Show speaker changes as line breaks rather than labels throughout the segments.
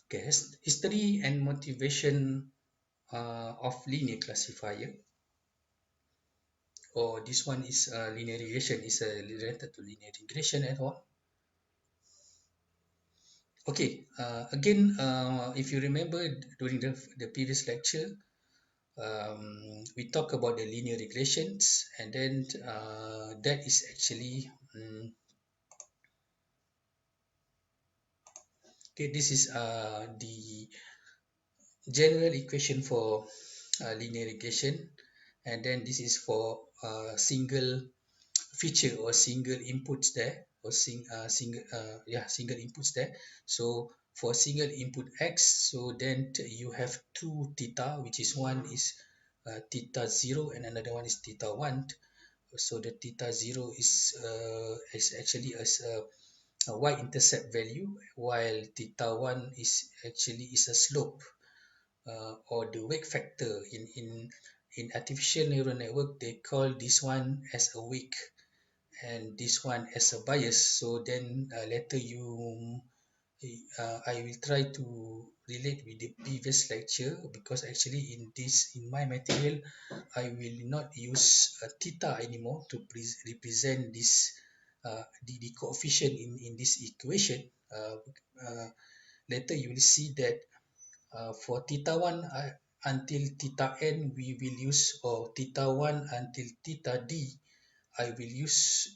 Okay, history and motivation of linear classifier, or this one is linear regression, is related to linear regression and all. Okay, again, if you remember during the previous lecture, we talk about the linear regressions, and then that is actually okay, this is the general equation for linear regression, and then this is for single feature or single inputs there, or single inputs there. So for single input x, so then you have two theta, which is one is theta 0 and another one is theta 1. So the theta 0 is actually as a y-intercept value, while theta 1 is actually is a slope, or the wake factor. In artificial neural network, they call this one as a wake and this one as a bias. So then later I will try to relate with the previous lecture, because actually in my material I will not use theta anymore to represent this the coefficient in this equation. Uh, Later you will see that for theta 1 until theta n we will use, or theta 1 until theta d I will use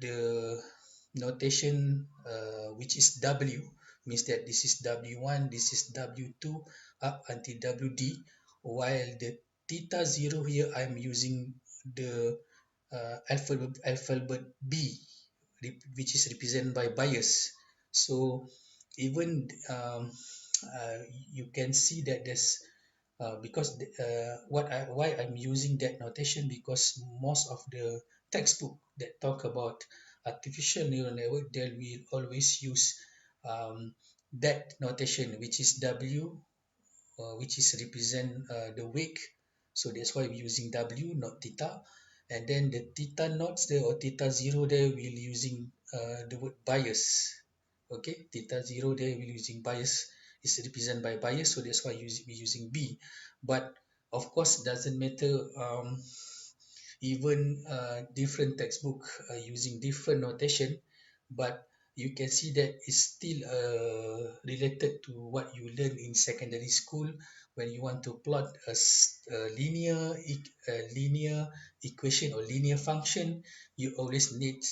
the notation which is W, means that this is W1, this is W2 up until WD, while the theta 0 here I'm using the alphabet B, which is represented by bias. So even you can see that there's because why I'm using that notation, because most of the textbook that talk about artificial neural network, they will always use that notation, which is W, which is represent the wake. So that's why we're using W, not theta. And then the theta knots there, or theta 0 there, we're using the word bias. Okay, theta 0 there, we're using bias, is represented by bias, so that's why we're using B. But of course, doesn't matter, even different textbook using different notation, but you can see that it's still related to what you learn in secondary school. When you want to plot a linear equation or linear function, you always need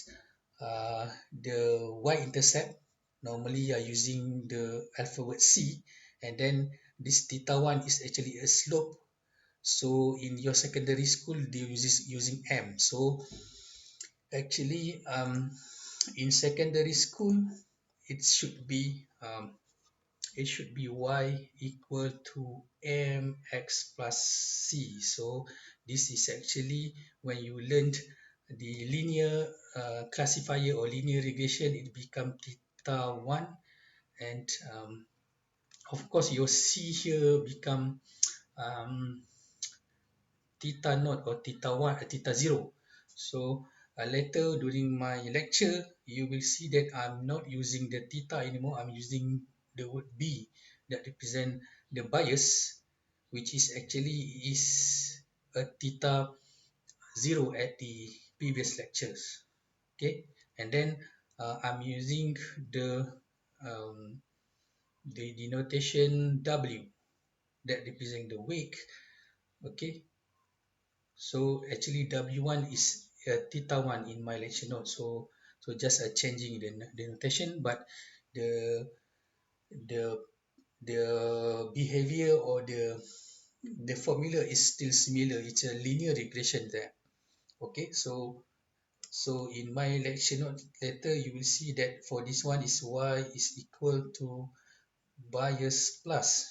the y-intercept. Normally you are using the alphabet C, and then this theta 1 is actually a slope. So in your secondary school they use using M. So actually in secondary school it should be y equal to mx plus c. So this is actually when you learned the linear classifier or linear regression, it become theta 1, and of course your c here become um, theta naught or theta 1 theta 0. So later during my lecture you will see that I'm not using the theta anymore. I'm using the word B that represent the bias, which is actually is a theta 0 at the previous lectures. Okay, and then I'm using um, the denotation W that represent the wake. Okay, so actually W1 is theta 1 in my lecture note. So just changing the notation, but the the the behavior or the formula is still similar. It's a linear regression there. Okay, so in my lecture note later you will see that for this one is y is equal to bias plus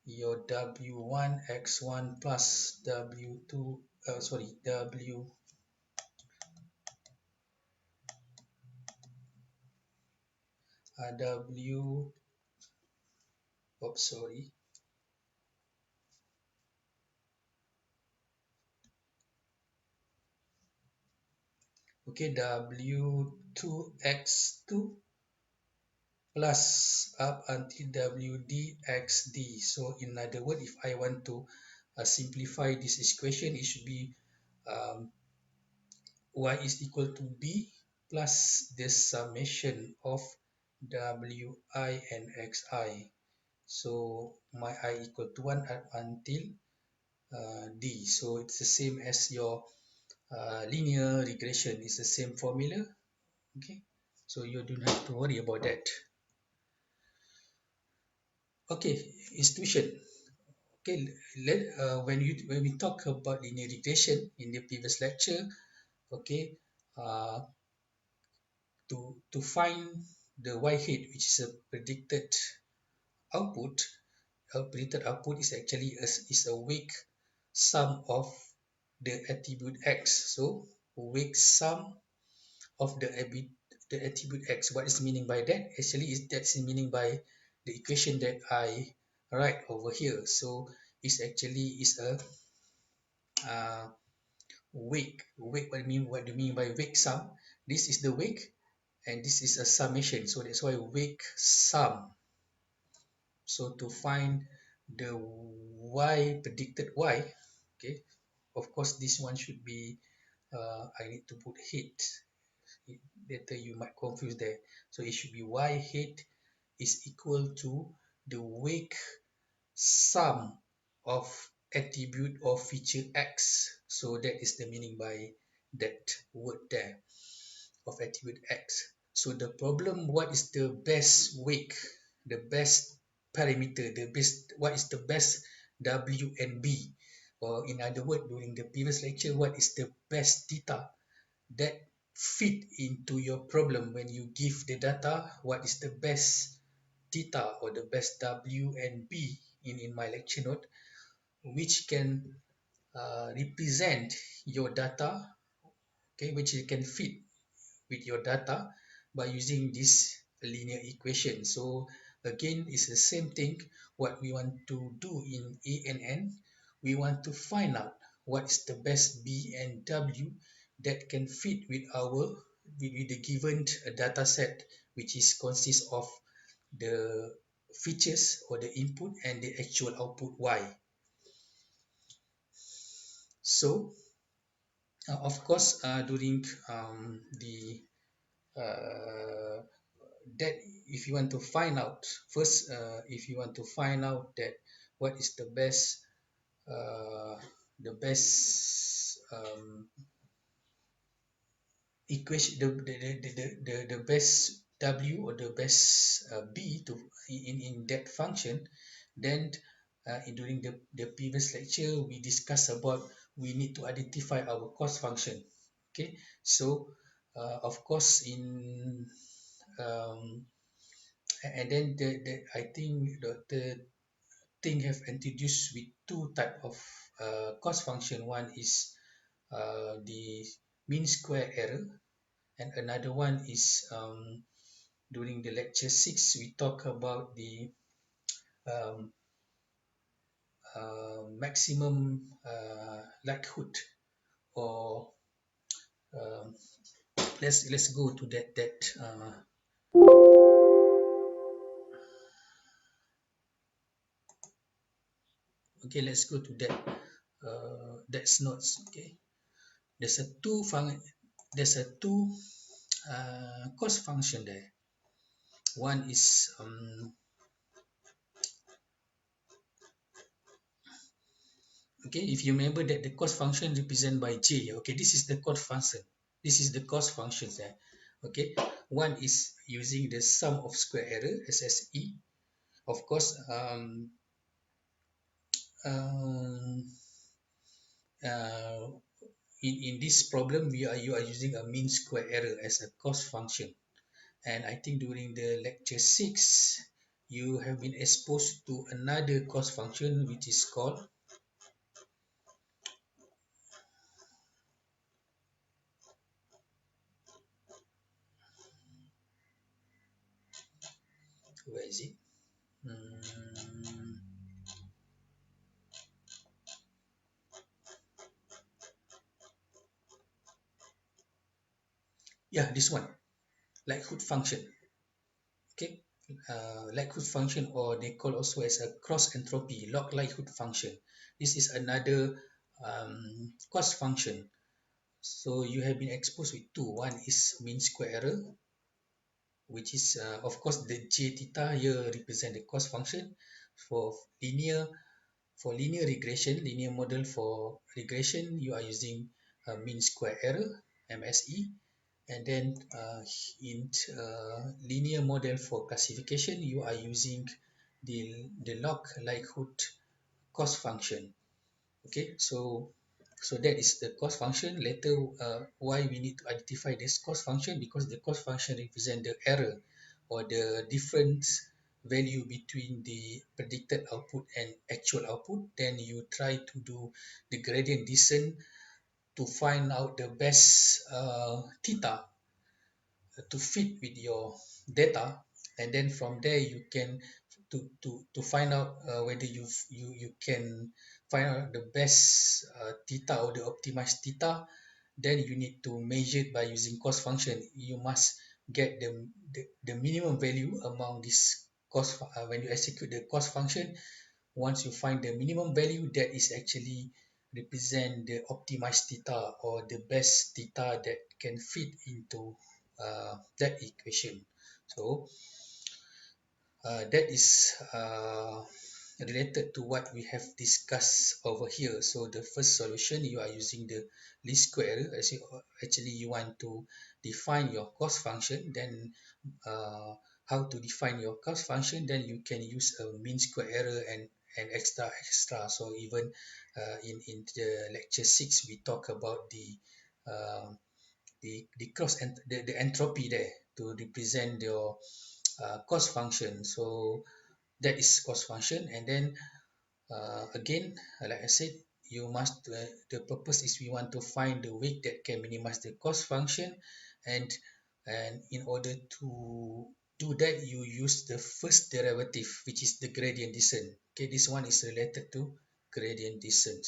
your W1 x1 plus W2 W W, oops, sorry. Okay, W2x2 plus up until wd xd. So in other words, if I want to simplify this equation, it should be y is equal to b plus the summation of wi and xi. So my I equal to 1 up until d. So it's the same as your linear regression. It's the same formula. Okay, so you don't have to worry about that. Okay, institution. Okay, when we talk about linear regression in the previous lecture, okay, uh, to find the y head, which is a output predicted output is actually a weak sum of the attribute x. So weak sum of the attribute x. What is meaning by that? Actually, that's meaning by the equation that I write over here. So it's actually is a uh, weak. What do you mean by weak sum? This is the weak, and this is a summation. So that's why weak sum. So to find the predicted y, okay, of course this one should be, I need to put head. Later you might confuse there. So it should be y head is equal to the weak sum of attribute or feature x. So that is the meaning by that word there of attribute x. So the problem, what is the best weak, the best parameter, what is the best w and b, or in other words, during the previous lecture, what is the best data that fit into your problem when you give the data, what is the best data or the best w and b in my lecture note, which can represent your data, okay, which you can fit with your data by using this linear equation. So again, it's the same thing. What we want to do in A and N, we want to find out what is the best B and W that can fit with the given data set, which is consists of the features or the input and the actual output Y. So of course, during the that if you want to find out first, if you want to find out that what is uh, the best equation, the best w or the best b to in that function, then during the previous lecture we discussed about we need to identify our cost function. Okay, so of course in um, and then I think the thing have introduced with two type of cost function. One is the mean square error, and another one is during the lecture 6 we talk about the um, maximum likelihood, or um, let's go to that okay, let's go to that's notes. Okay, there's a two cost function there. One is okay, if you remember that the cost function represented by j. Okay, this is the cost function, this is the cost functions there. Okay, one is using the sum of square error, SSE. Of course, um, uh, in this problem you are using a mean square error as a cost function. And I think during the lecture 6 you have been exposed to another cost function which is called, where is it? Yeah, this one, likelihood function. Okay, likelihood function, or they call also as a cross entropy log likelihood function. This is another cost function. So you have been exposed with two. One is mean square error, which is of course the j theta here represent the cost function. For linear linear regression, linear model for regression, you are using mean square error, MSE. And then in linear model for classification, you are using the log likelihood cost function. Okay, so that is the cost function. Later, why we need to identify this cost function, because the cost function represent the error or the difference value between the predicted output and actual output. Then you try to do the gradient descent to find out the best theta to fit with your data, and then from there you can to find out whether you can find out the best theta or the optimized theta. Then you need to measure it by using cost function. You must get the minimum value among this cost when you execute the cost function. Once you find the minimum value, that is actually represent the optimized theta or the best theta that can fit into that equation. So that is related to what we have discussed over here. So the first solution, you are using the least square error. Actually you want to define your cost function. Then how to define your cost function, then you can use a mean square error and extra. So even in the lecture 6 we talk about the cross and the entropy there to represent your cost function. So that is cost function. And then again, like I said, you must the purpose is we want to find the weight that can minimize the cost function. And in order to do that, you use the first derivative, which is the gradient descent. Okay, this one is related to gradient descent.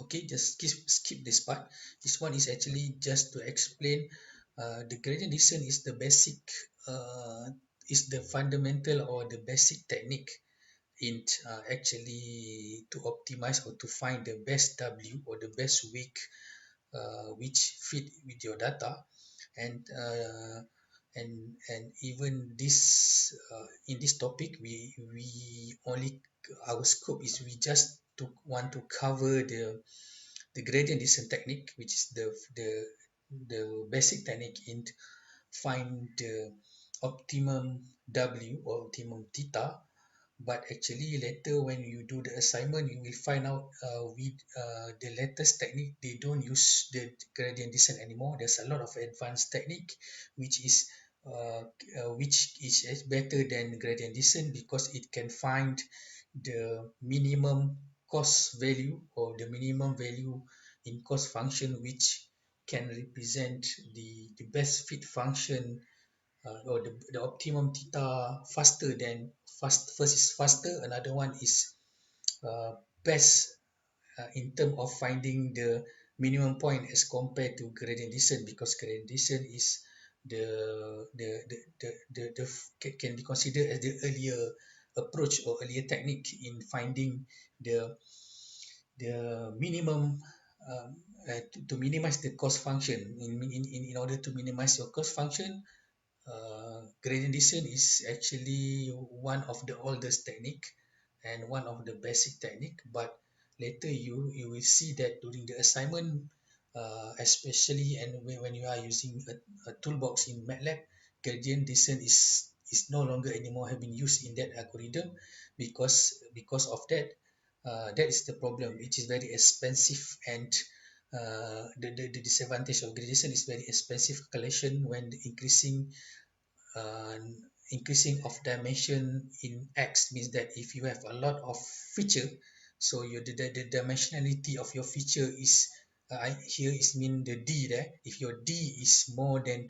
Okay, just skip this part. This one is actually just to explain the gradient descent is the basic is the fundamental or the basic technique in actually to optimize or to find the best W or the best week which fit with your data. And uh, and and even this in this topic, we only, our scope is we just to want to cover the gradient descent technique, which is the basic technique in find the optimum W or optimum theta. But actually later when you do the assignment, you will find out with the latest technique, they don't use the gradient descent anymore. There's a lot of advanced technique which is better than gradient descent, because it can find the minimum cost value or the minimum value in cost function, which can represent the best fit function or the optimum theta faster than first is faster, another one is best in terms of finding the minimum point as compared to gradient descent, because gradient descent is the can be considered as the earlier approach or earlier technique in finding the minimum to minimize the cost function. In order to minimize your cost function, gradient descent is actually one of the oldest technique and one of the basic technique. But later you will see that during the assignment, especially and when you are using a toolbox in MATLAB, gradient descent is no longer anymore have been used in that algorithm, because of that That is the problem. It is very expensive, and the disadvantage of gradation is very expensive calculation when the uh, increasing of dimension in X means that if you have a lot of feature, so the dimensionality of your feature is here is mean the D there. If your D is more than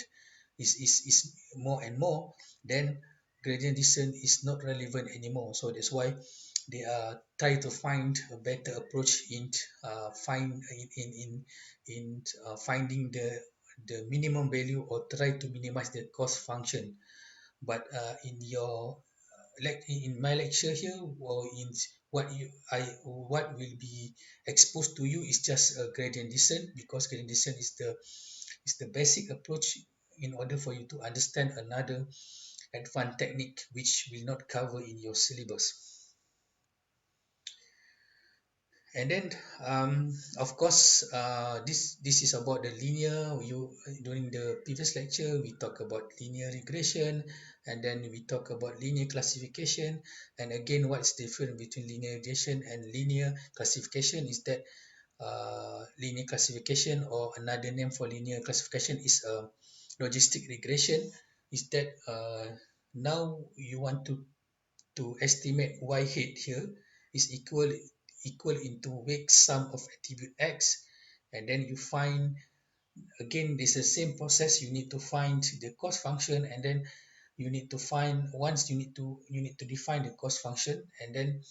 is more and more, then gradient descent is not relevant anymore. So that's why they are trying to find a better approach in finding the minimum value, or try to minimize the cost function. But in your like in my lecture here, or in what will be exposed to you is just a gradient descent, because gradient descent is the basic approach in order for you to understand another advanced technique which will not cover in your syllabus. And then of course this is about the linear. During the previous lecture we talk about linear regression, and then we talk about linear classification. And again, what's different between linear regression and linear classification is that linear classification, or another name for linear classification, is a logistic regression. Is that now you want to estimate y head here is equal into weight sum of attribute x, and then you find, again this is the same process. You need to find the cost function, and then you need to find, once you need to define the cost function, and then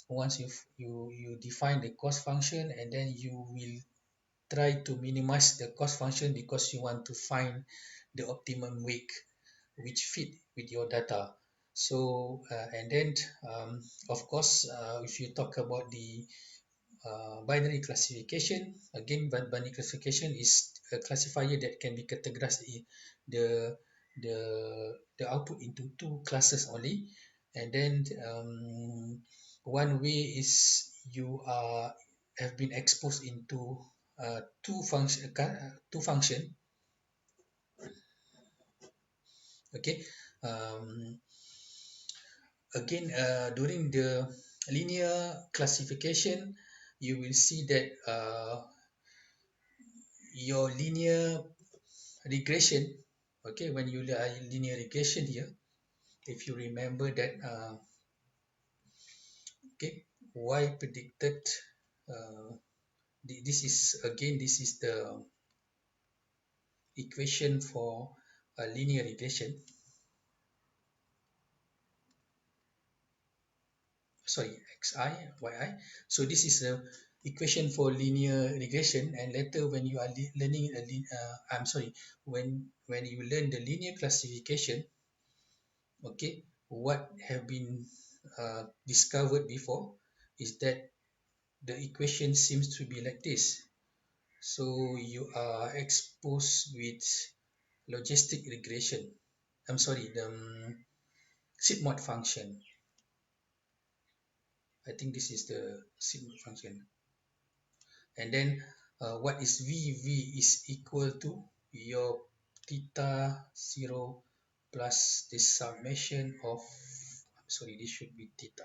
once you define the cost function, and then you will try to minimize the cost function, because you want to find the optimum weight which fit with your data. So and then of course if you talk about the binary classification, again binary classification is a classifier that can be categorized in the the the output into two classes only. And then one way is you are have been exposed into two function. Okay. um, Again, during the linear classification, you will see that your linear regression, okay, when you linear regression here, if you remember that, okay, y predicted, uh, this is again, this is the equation for linear regression. Sorry, xi, yi. So this is the equation for linear regression, and later when you are learning I'm sorry, when you learn the linear classification, okay, what have been discovered before is that the equation seems to be like this. So you are exposed with logistic regression, I'm sorry, the sigmoid function. I think this is the sigmoid function. And then what is v is equal to your theta 0 plus the summation of, I'm sorry, this should be theta,